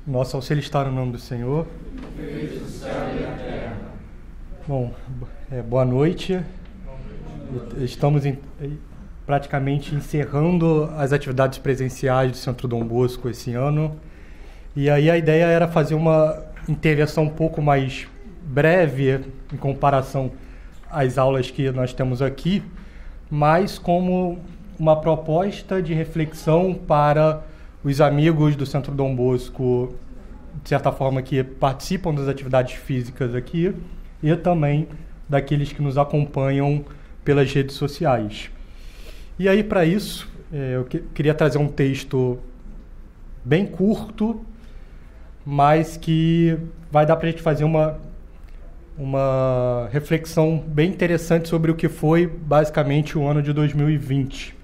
Nosso auxílio está no nome do Senhor. Fez o céu e a terra. Bom, boa noite. Estamos praticamente encerrando as atividades presenciais do Centro Dom Bosco esse ano. E aí a ideia era fazer uma intervenção um pouco mais breve em comparação às aulas que nós temos aqui, mas como uma proposta de reflexão para os amigos do Centro Dom Bosco, de certa forma, que participam das atividades físicas aqui, e também daqueles que nos acompanham pelas redes sociais. E aí, para isso, eu queria trazer um texto bem curto, mas que vai dar para a gente fazer uma reflexão bem interessante sobre o que foi, basicamente, o ano de 2020.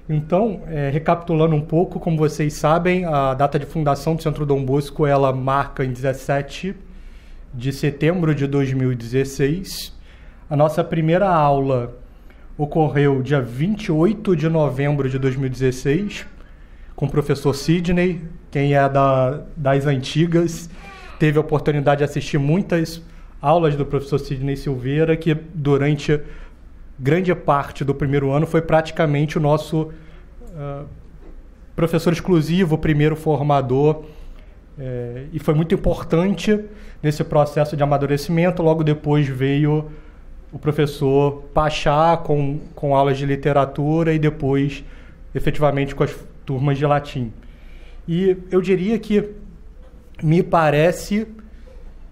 Então, recapitulando um pouco, como vocês sabem, a data de fundação do Centro Dom Bosco, ela marca em 17 de setembro de 2016. A nossa primeira aula ocorreu dia 28 de novembro de 2016, com o professor Sidney. Quem é das antigas teve a oportunidade de assistir muitas aulas do professor Sidney Silveira, que durante grande parte do primeiro ano foi praticamente o nosso professor exclusivo, primeiro formador, e foi muito importante nesse processo de amadurecimento. Logo depois veio o professor Pachá com aulas de literatura e depois, efetivamente, com as turmas de latim. E eu diria que me parece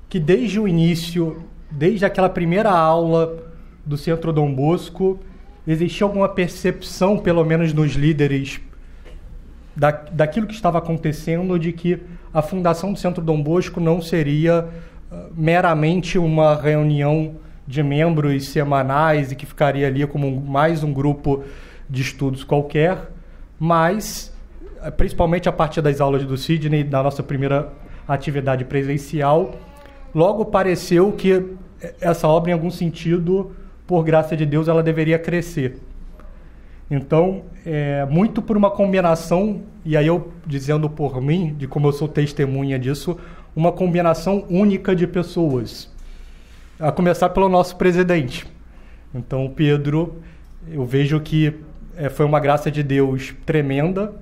que desde o início, desde aquela primeira aula do Centro Dom Bosco, existia alguma percepção, pelo menos nos líderes, daquilo que estava acontecendo, de que a fundação do Centro Dom Bosco não seria meramente uma reunião de membros semanais e que ficaria ali como mais um grupo de estudos qualquer, mas, principalmente a partir das aulas do Sidney, da nossa primeira atividade presencial, logo pareceu que essa obra, em algum sentido, por graça de Deus, ela deveria crescer. Então, muito por uma combinação, e aí eu dizendo por mim, de como eu sou testemunha disso, uma combinação única de pessoas. A começar pelo nosso presidente. Então, Pedro, eu vejo que foi uma graça de Deus tremenda,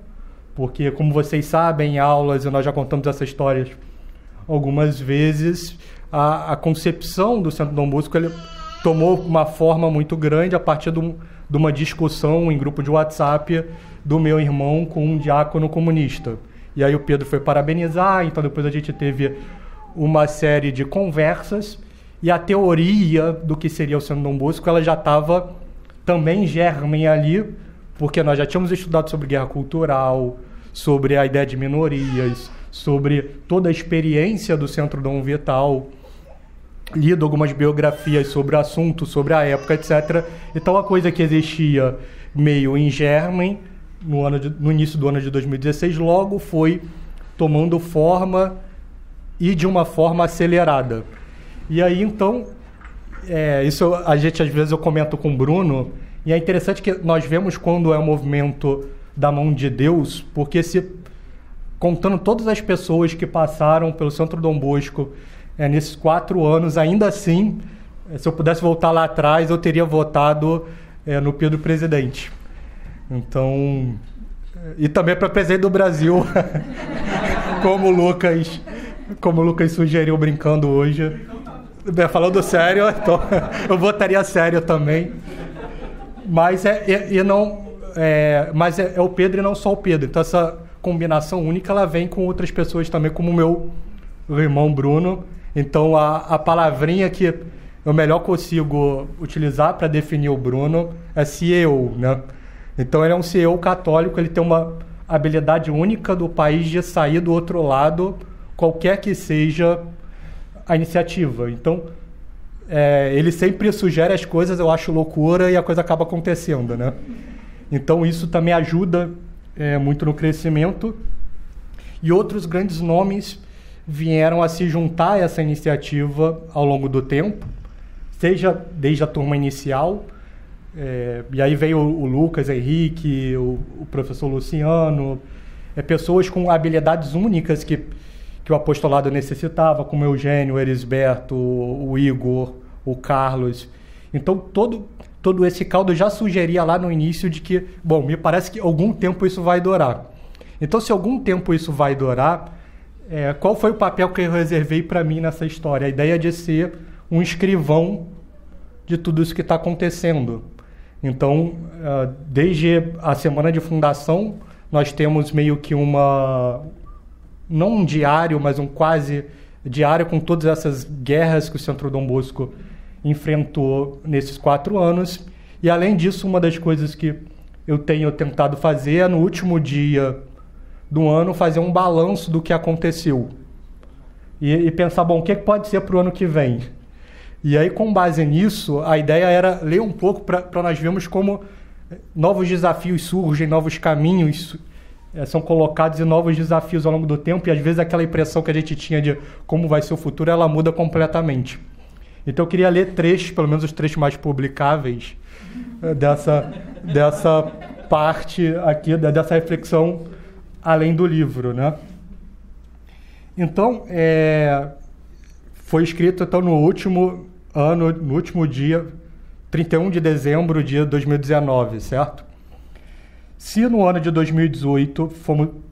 porque, como vocês sabem, em aulas, e nós já contamos essa história algumas vezes, a concepção do Centro Dom Bosco, ele tomou uma forma muito grande a partir de uma discussão em grupo de WhatsApp do meu irmão com um diácono comunista. E aí o Pedro foi parabenizar, então depois a gente teve uma série de conversas, e a teoria do que seria o Centro Dom Bosco, ela já estava também germen ali, porque nós já tínhamos estudado sobre guerra cultural, sobre a ideia de minorias, sobre toda a experiência do Centro Dom Vital, lido algumas biografias sobre o assunto, sobre a época, etc. Então, a coisa que existia meio em germen no início do ano de 2016, logo foi tomando forma e de uma forma acelerada. E aí, então, isso a gente, às vezes, eu comento com o Bruno, e é interessante que nós vemos quando é um movimento da mão de Deus, porque contando todas as pessoas que passaram pelo Centro Dom Bosco nesses 4 anos, ainda assim, se eu pudesse voltar lá atrás, eu teria votado no Pedro presidente. Então, e também para presidente do Brasil, como o Lucas sugeriu brincando hoje. Falando sério, então, eu votaria sério também. Mas mas é o Pedro e não só o Pedro. Então, essa combinação única, ela vem com outras pessoas também, como o meu irmão Bruno. Então, a palavrinha que eu melhor consigo utilizar para definir o Bruno é CEO, né? Então, ele é um CEO católico, ele tem uma habilidade única do país de sair do outro lado, qualquer que seja a iniciativa. Então, ele sempre sugere as coisas, eu acho loucura, e a coisa acaba acontecendo, né? Então, isso também ajuda muito no crescimento. E outros grandes nomes vieram a se juntar a essa iniciativa ao longo do tempo, seja desde a turma inicial, e aí veio o Lucas Henrique, o professor Luciano, pessoas com habilidades únicas que que o apostolado necessitava, como o Eugênio, o Erisberto, o Igor, o Carlos. Então, todo esse caldo já sugeria lá no início de que, bom, me parece que algum tempo isso vai durar. Então, se algum tempo isso vai durar, qual foi o papel que eu reservei para mim nessa história? A ideia de ser um escrivão de tudo isso que está acontecendo. Então, desde a semana de fundação, nós temos meio que não um diário, mas um quase diário com todas essas guerras que o Centro Dom Bosco enfrentou nesses 4 anos. E, além disso, uma das coisas que eu tenho tentado fazer é, no último dia do ano, fazer um balanço do que aconteceu. E pensar, bom, o que pode ser para o ano que vem? E aí, com base nisso, a ideia era ler um pouco para nós vermos como novos desafios surgem, novos caminhos são colocados e novos desafios ao longo do tempo, e às vezes aquela impressão que a gente tinha de como vai ser o futuro, ela muda completamente. Então eu queria ler trechos, pelo menos os trechos mais publicáveis, dessa parte aqui, dessa reflexão além do livro, né? Então, foi escrito então, no último dia, 31 de dezembro de 2019, certo? Se no ano de 2018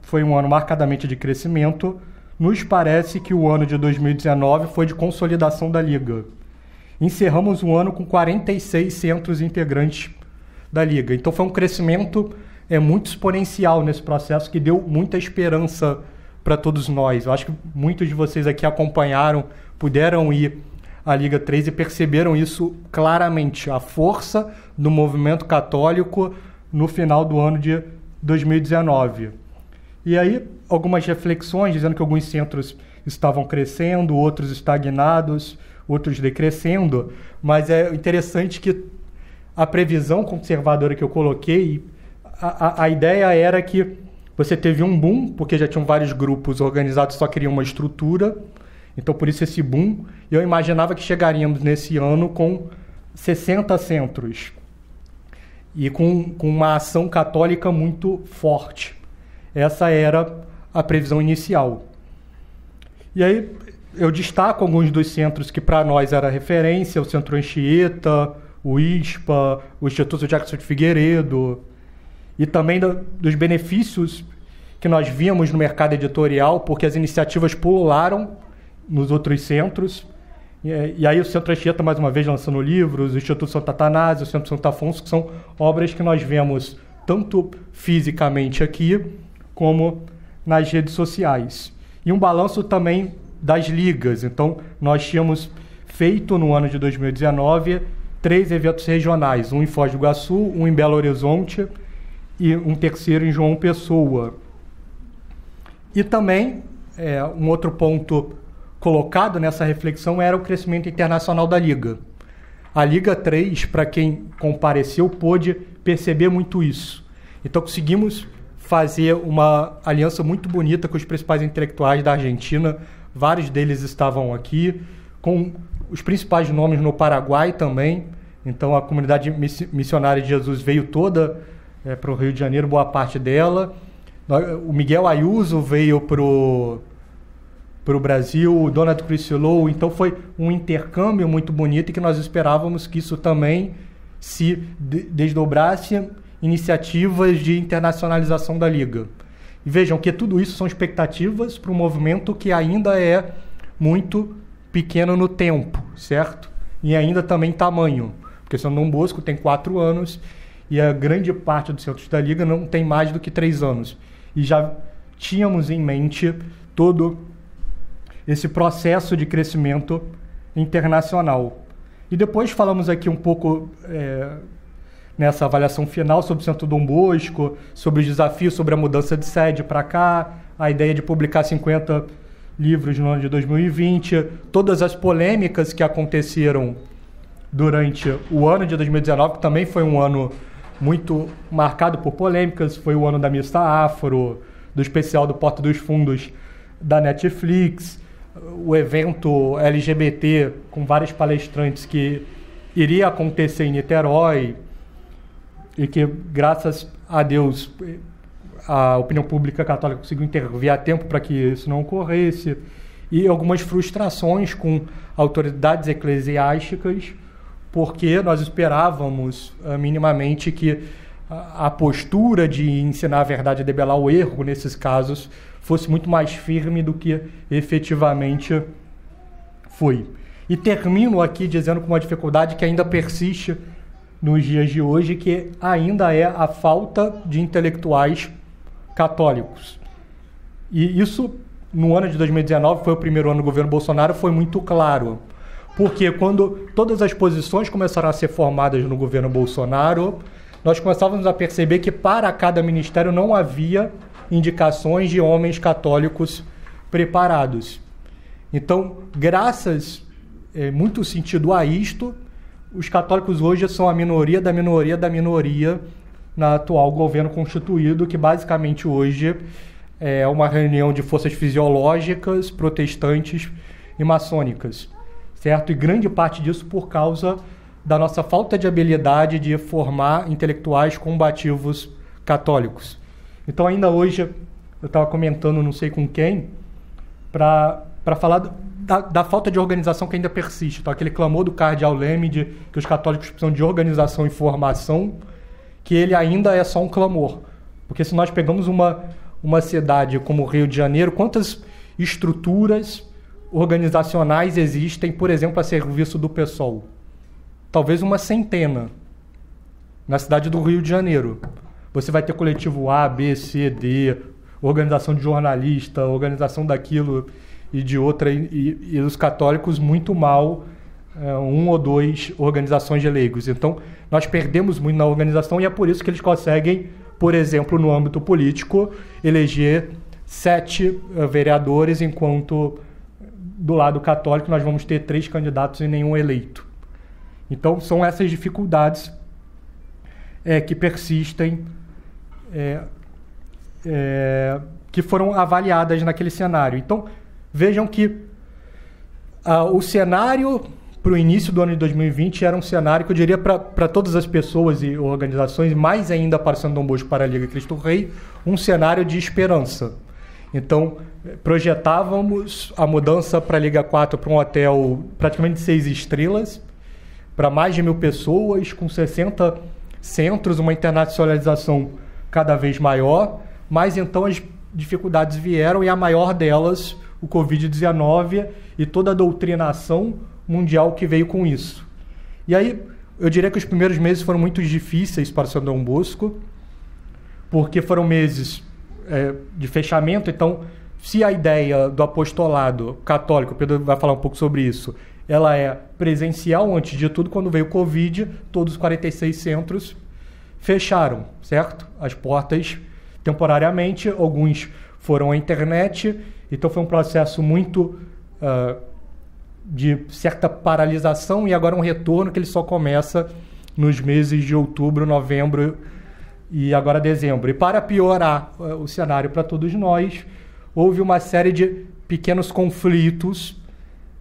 foi um ano marcadamente de crescimento, nos parece que o ano de 2019 foi de consolidação da Liga. Encerramos o ano com 46 centros integrantes da Liga. Então foi um crescimento muito exponencial nesse processo, que deu muita esperança para todos nós. Eu acho que muitos de vocês aqui acompanharam, puderam ir à Liga 3 e perceberam isso claramente, a força do movimento católico no final do ano de 2019. E aí, algumas reflexões dizendo que alguns centros estavam crescendo, outros estagnados, outros decrescendo, mas é interessante que a previsão conservadora que eu coloquei, a ideia era que você teve um boom, porque já tinham vários grupos organizados que só queriam uma estrutura, então por isso esse boom, e eu imaginava que chegaríamos nesse ano com 60 centros, e com uma ação católica muito forte. Essa era a previsão inicial. E aí eu destaco alguns dos centros que para nós era referência, o Centro Anchieta, o ISPA, o Instituto Jackson de Figueiredo, e também dos benefícios que nós víamos no mercado editorial, porque as iniciativas pulularam nos outros centros. E aí o Centro Anchieta, mais uma vez, lançando livros, o Instituto Santo Atanásio, o Centro Santo Afonso, que são obras que nós vemos tanto fisicamente aqui, como nas redes sociais. E um balanço também das ligas. Então, nós tínhamos feito no ano de 2019 3 eventos regionais, um em Foz do Iguaçu, um em Belo Horizonte e um terceiro em João Pessoa. E também, um outro ponto colocado nessa reflexão era o crescimento internacional da Liga. A Liga 3, para quem compareceu, pôde perceber muito isso. Então conseguimos fazer uma aliança muito bonita com os principais intelectuais da Argentina, vários deles estavam aqui, com os principais nomes no Paraguai também. Então a comunidade missionária de Jesus veio toda para o Rio de Janeiro, boa parte dela. O Miguel Ayuso veio para o Brasil, o Donald Crislow. Então foi um intercâmbio muito bonito e que nós esperávamos que isso também se desdobrasse iniciativas de internacionalização da Liga. E vejam que tudo isso são expectativas para um movimento que ainda é muito pequeno no tempo, certo? E ainda também tamanho, porque o São Dom Bosco tem 4 anos e a grande parte dos centros da Liga não tem mais do que 3 anos. E já tínhamos em mente todo esse processo de crescimento internacional. E depois falamos aqui um pouco nessa avaliação final sobre o Centro Dom Bosco, sobre os desafios, sobre a mudança de sede para cá, a ideia de publicar 50 livros no ano de 2020, todas as polêmicas que aconteceram durante o ano de 2019, que também foi um ano muito marcado por polêmicas, foi o ano da Missa Afro, do especial do Porta dos Fundos da Netflix, o evento LGBT com vários palestrantes que iria acontecer em Niterói e que, graças a Deus, a opinião pública católica conseguiu intervir a tempo para que isso não ocorresse, e algumas frustrações com autoridades eclesiásticas, porque nós esperávamos minimamente que a postura de ensinar a verdade e debelar o erro, nesses casos, fosse muito mais firme do que efetivamente foi. E termino aqui dizendo com uma dificuldade que ainda persiste nos dias de hoje, que ainda é a falta de intelectuais católicos. E isso, no ano de 2019, foi o primeiro ano do governo Bolsonaro, foi muito claro. Porque quando todas as posições começaram a ser formadas no governo Bolsonaro, nós começávamos a perceber que para cada ministério não havia indicações de homens católicos preparados. Então, graças, muito sentido a isto, os católicos hoje são a minoria da minoria da minoria na atual governo constituído, que basicamente hoje é uma reunião de forças fisiológicas, protestantes e maçônicas, certo? E grande parte disso por causa da nossa falta de habilidade de formar intelectuais combativos católicos. Então, ainda hoje, eu estava comentando, não sei com quem, para falar da falta de organização que ainda persiste. Então, aquele clamor do cardeal Leme de que os católicos precisam de organização e formação, que ele ainda é só um clamor. Porque se nós pegamos uma cidade como o Rio de Janeiro, quantas estruturas organizacionais existem, por exemplo, a serviço do PSOL? Talvez uma centena. Na cidade do Rio de Janeiro. Você vai ter coletivo A, B, C, D, organização de jornalista, organização daquilo e de outra, e os católicos muito mal, um ou dois organizações de leigos. Então, nós perdemos muito na organização e é por isso que eles conseguem, por exemplo, no âmbito político, eleger 7 vereadores, enquanto do lado católico nós vamos ter 3 candidatos e nenhum eleito. Então, são essas dificuldades que persistem, que foram avaliadas naquele cenário. Então, vejam que o cenário para o início do ano de 2020 era um cenário que eu diria para todas as pessoas e organizações, mais ainda para Santo Dom Bosco, para a Liga Cristo Rei, um cenário de esperança. Então, projetávamos a mudança para a Liga 4 para um hotel praticamente 6 estrelas, para mais de 1.000 pessoas, com 60 centros, uma internacionalização cada vez maior, mas então as dificuldades vieram e a maior delas, o Covid-19 e toda a doutrinação mundial que veio com isso. E aí, eu diria que os primeiros meses foram muito difíceis para São Dom Bosco, porque foram meses de fechamento. Então, se a ideia do apostolado católico, o Pedro vai falar um pouco sobre isso, ela é presencial, antes de tudo, quando veio o Covid, todos os 46 centros fecharam, certo? As portas temporariamente, alguns foram à internet, então foi um processo muito de certa paralisação e agora um retorno que ele só começa nos meses de outubro, novembro e agora dezembro. E para piorar o cenário para todos nós, houve uma série de pequenos conflitos,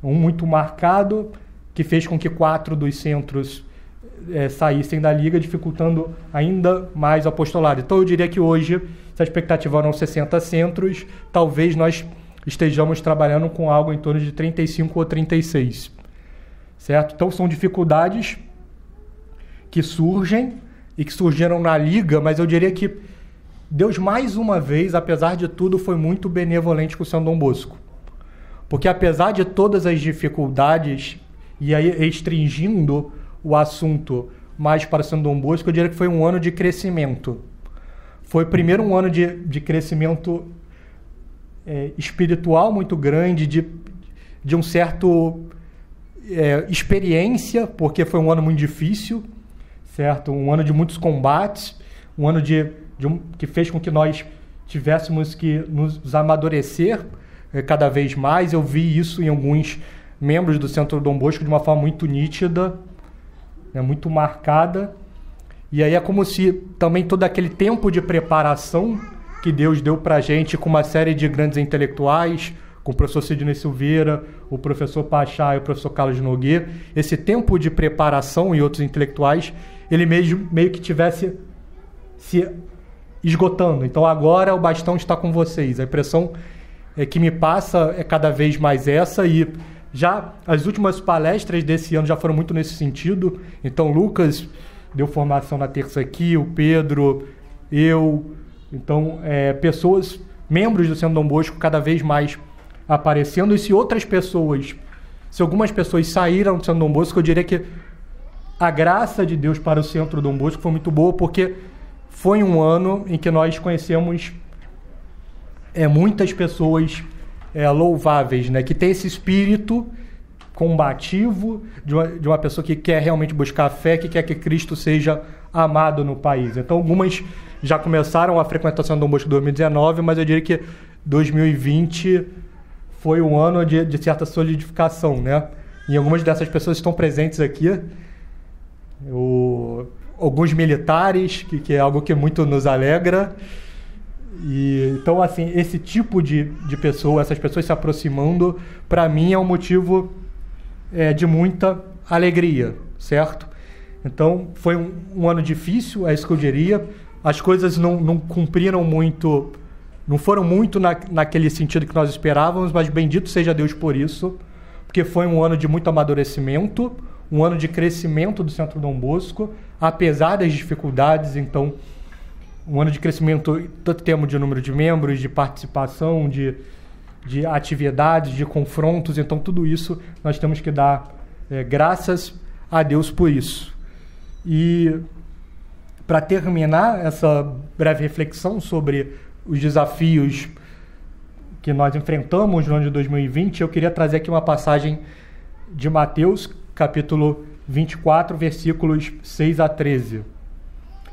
um muito marcado, que fez com que 4 dos centros saíssem da Liga, dificultando ainda mais o apostolado. Então eu diria que hoje, se a expectativa eram 60 centros, talvez nós estejamos trabalhando com algo em torno de 35 ou 36, certo? Então são dificuldades que surgem e que surgiram na Liga, mas eu diria que Deus, mais uma vez, apesar de tudo, foi muito benevolente com o São Dom Bosco. Porque apesar de todas as dificuldades, e aí restringindo o assunto mais para São Dom Bosco, eu diria que foi um ano de crescimento. Foi primeiro um ano de crescimento espiritual muito grande, de um certo experiência, porque foi um ano muito difícil, certo? Um ano de muitos combates, um ano que fez com que nós tivéssemos que nos amadurecer cada vez mais. Eu vi isso em alguns membros do Centro Dom Bosco de uma forma muito nítida, muito marcada. E aí é como se também todo aquele tempo de preparação que Deus deu para a gente com uma série de grandes intelectuais, com o professor Sidney Silveira, o professor Pachá e o professor Carlos Nogueira, esse tempo de preparação e outros intelectuais, ele meio que tivesse se esgotando. Então agora o bastão está com vocês. A impressão que me passa é cada vez mais essa, e já as últimas palestras desse ano já foram muito nesse sentido. Então Lucas deu formação na terça aqui, o Pedro, eu, então pessoas, membros do Centro Dom Bosco cada vez mais aparecendo. E se algumas pessoas saíram do Centro Dom Bosco, eu diria que a graça de Deus para o Centro Dom Bosco foi muito boa, porque foi um ano em que nós conhecemos muitas pessoas louváveis, né? Que tem esse espírito combativo de uma pessoa que quer realmente buscar a fé, que quer que Cristo seja amado no país. Então, algumas já começaram a frequentação do Dom Bosco em 2019, mas eu diria que 2020 foi um ano de certa solidificação, né? E algumas dessas pessoas estão presentes aqui. Alguns militares, que é algo que muito nos alegra. E, então, assim, esse tipo de pessoa, essas pessoas se aproximando, para mim é um motivo de muita alegria, certo? Então, foi um ano difícil, é isso que eu diria. As coisas não cumpriram muito, não foram muito naquele sentido que nós esperávamos, mas bendito seja Deus por isso, porque foi um ano de muito amadurecimento, um ano de crescimento do Centro Dom Bosco, apesar das dificuldades. Então, um ano de crescimento, tanto em termos de número de membros, de participação, de atividades, de confrontos. Então, tudo isso nós temos que dar graças a Deus por isso. E, para terminar essa breve reflexão sobre os desafios que nós enfrentamos no ano de 2020, eu queria trazer aqui uma passagem de Mateus, capítulo 24, versículos 6 a 13,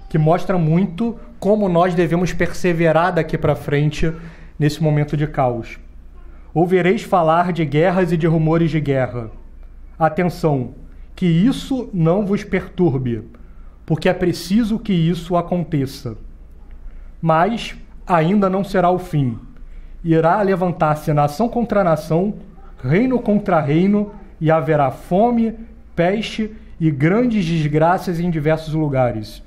que mostra muito como nós devemos perseverar daqui para frente nesse momento de caos. Ouvireis falar de guerras e de rumores de guerra. Atenção, que isso não vos perturbe, porque é preciso que isso aconteça. Mas ainda não será o fim. Irá levantar-se nação contra nação, reino contra reino, e haverá fome, peste e grandes desgraças em diversos lugares.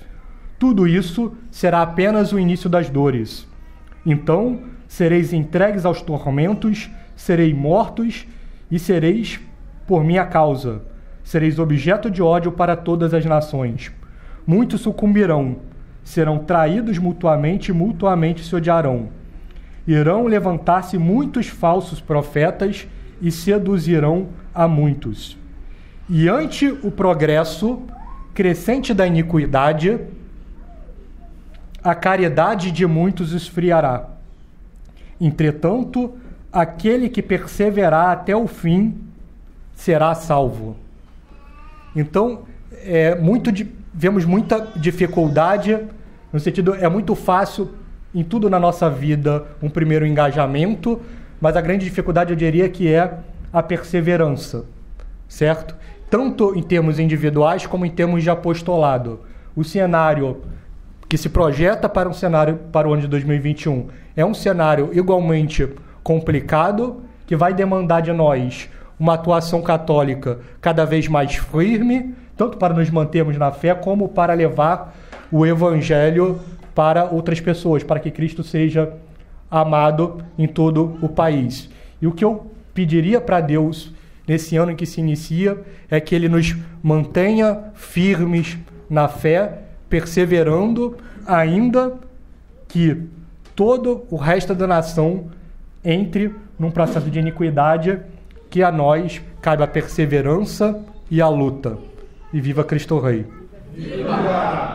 Tudo isso será apenas o início das dores. Então sereis entregues aos tormentos, sereis mortos e sereis por minha causa. Sereis objeto de ódio para todas as nações. Muitos sucumbirão, serão traídos mutuamente e mutuamente se odiarão. Irão levantar-se muitos falsos profetas e seduzirão a muitos. E ante o progresso crescente da iniquidade, a caridade de muitos esfriará. Entretanto, aquele que perseverar até o fim será salvo. Então, vemos muita dificuldade, no sentido, é muito fácil em tudo na nossa vida um primeiro engajamento, mas a grande dificuldade eu diria que é a perseverança, certo? Tanto em termos individuais como em termos de apostolado. O cenário que se projeta para o ano de 2021 é um cenário igualmente complicado, que vai demandar de nós uma atuação católica cada vez mais firme, tanto para nos mantermos na fé, como para levar o Evangelho para outras pessoas, para que Cristo seja amado em todo o país. E o que eu pediria para Deus nesse ano em que se inicia é que Ele nos mantenha firmes na fé, perseverando, ainda que todo o resto da nação entre num processo de iniquidade, que a nós cabe a perseverança e a luta. E viva Cristo Rei! Viva!